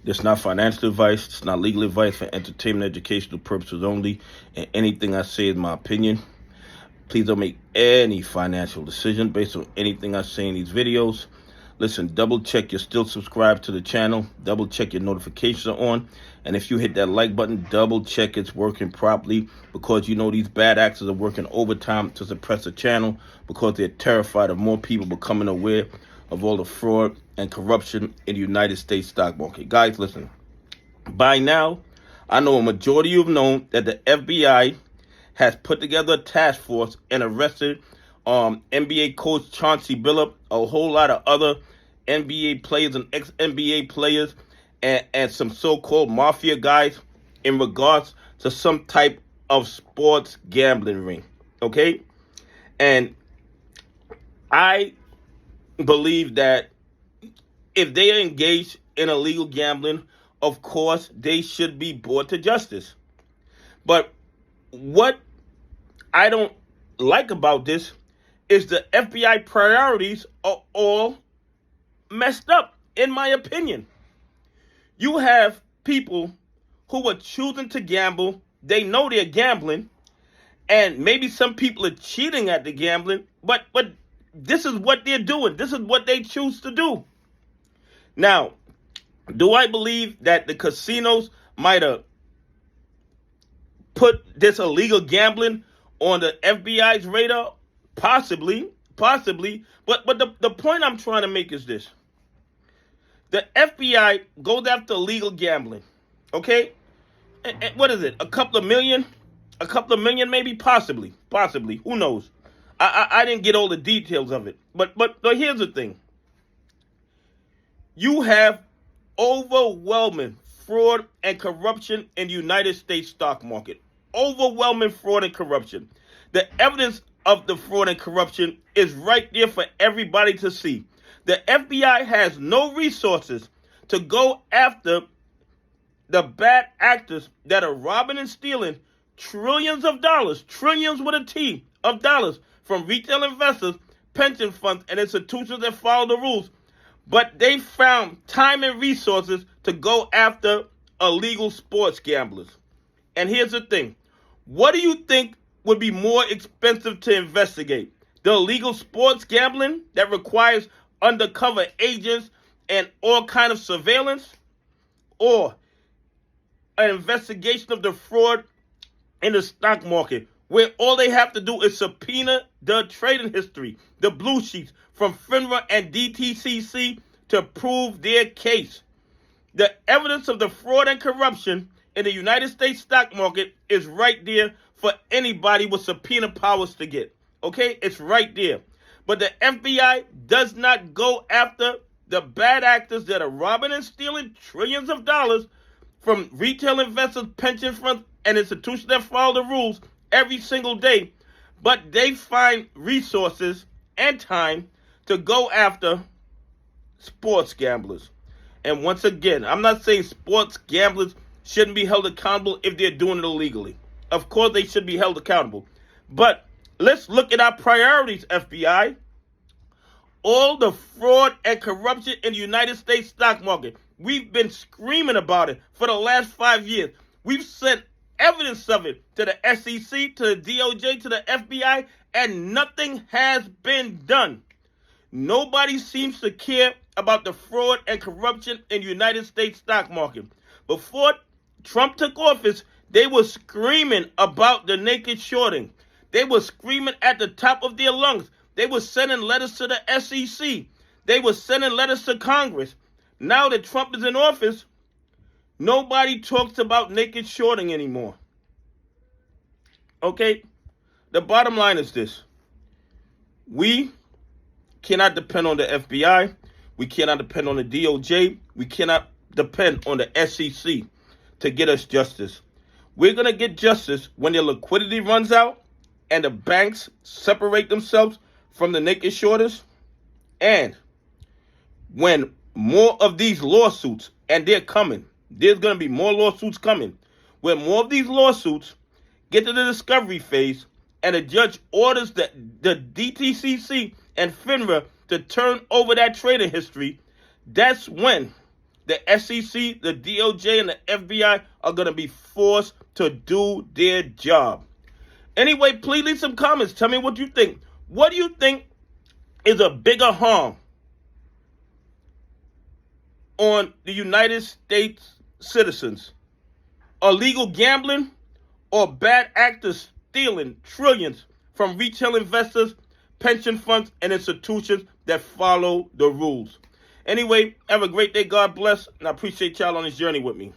This is not financial advice. It's not legal advice for entertainment, educational purposes only. And anything I say is my opinion. Please don't make any financial decision based on anything I say in these videos. Listen, double check you're still subscribed to the channel. Double check your notifications are on. And if you hit that like button, double check it's working properly, because you know these bad actors are working overtime to suppress the channel because they're terrified of more people becoming aware of all the fraud and corruption in the United States stock market. Guys, listen. By now, I know a majority of you have known that the FBI has put together a task force and arrested NBA coach Chauncey Billups, a whole lot of other NBA players and ex-NBA players, and some so-called mafia guys in regards to some type of sports gambling ring, okay? And I believe that if they are engaged in illegal gambling, of course, they should be brought to justice. But what I don't like about this is the FBI priorities are all messed up, in my opinion. You have people who are choosing to gamble. They know they're gambling, and maybe some people are cheating at the gambling, but this is what they're doing. This is what they choose to do. Now, do I believe that the casinos might have put this illegal gambling on the FBI's radar? Possibly. But the point I'm trying to make is this. The FBI goes after illegal gambling, okay? And what is it, a couple of million? A couple of million maybe? Possibly, who knows? I didn't get all the details of it. But here's the thing. You have overwhelming fraud and corruption in the United States stock market. Overwhelming fraud and corruption. The evidence of the fraud and corruption is right there for everybody to see. The FBI has no resources to go after the bad actors that are robbing and stealing trillions of dollars, trillions with a T of dollars, from retail investors, pension funds, and institutions that follow the rules. But they found time and resources to go after illegal sports gamblers. And here's the thing. What do you think would be more expensive to investigate? The illegal sports gambling that requires undercover agents and all kind of surveillance, or an investigation of the fraud in the stock market, where all they have to do is subpoena the trading history, the blue sheets from FINRA and DTCC to prove their case? The evidence of the fraud and corruption in the United States stock market is right there for anybody with subpoena powers to get. Okay? It's right there. But the FBI does not go after the bad actors that are robbing and stealing trillions of dollars from retail investors, pension funds, and institutions that follow the rules every single day. But they find resources and time to go after sports gamblers. And once again, I'm not saying sports gamblers shouldn't be held accountable if they're doing it illegally. Of course, they should be held accountable. But let's look at our priorities, FBI. All the fraud and corruption in the United States stock market. We've been screaming about it for the last 5 years. We've sent evidence of it to the SEC, to the DOJ, to the FBI, and nothing has been done. Nobody seems to care about the fraud and corruption in the United States stock market. Before Trump took office, they were screaming about the naked shorting. They were screaming at the top of their lungs. They were sending letters to the SEC. They were sending letters to Congress. Now that Trump is in office, nobody talks about naked shorting anymore. Okay? The bottom line is this. We cannot depend on the FBI. We cannot depend on the DOJ. We cannot depend on the SEC to get us justice. We're going to get justice when their liquidity runs out and the banks separate themselves from the naked shorters, and when more of these lawsuits, and they're coming, there's going to be more lawsuits coming, when more of these lawsuits get to the discovery phase and a judge orders the DTCC and FINRA to turn over that trading history, that's when the SEC, the DOJ, and the FBI are going to be forced to do their job. Anyway, please leave some comments. Tell me what you think. What do you think is a bigger harm on the United States citizens? Illegal gambling or bad actors stealing trillions from retail investors, pension funds, and institutions that follow the rules? Anyway, have a great day. God bless, and I appreciate y'all on this journey with me.